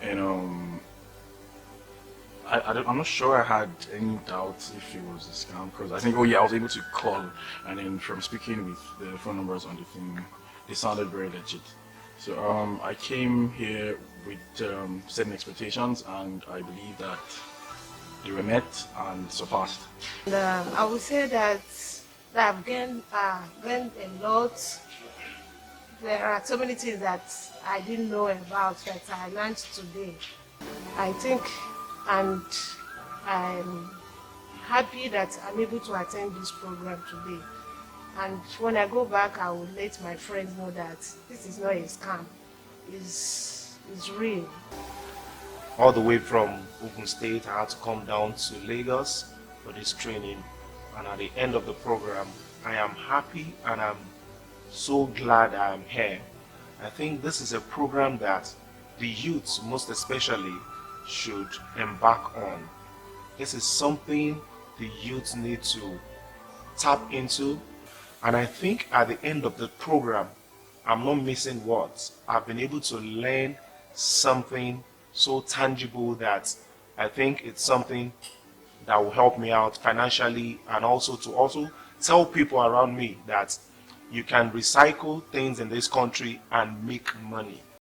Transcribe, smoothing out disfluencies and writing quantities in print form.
and I'm not sure I had any doubts if it was a scam, because I think, oh yeah, I was able to call, and then from speaking with the phone numbers on the thing, they sounded very legit. So I came here with certain expectations, and I believe that they were met and surpassed. And, I would say that I've gained a lot. There are so many things that I didn't know about that I learned today. I think, and I'm happy that I'm able to attend this program today. And when I go back, I will let my friends know that this is not a scam. It's real. All the way from Ogun State, I had to come down to Lagos for this training. And at the end of the program, I am happy and I'm so glad I'm here. I think this is a program that the youths, most especially, should embark on. This is something the youths need to tap into. And I think at the end of the program, I'm not missing words. I've been able to learn something so tangible that I think it's something that will help me out financially, and also to tell people around me that you can recycle things in this country and make money.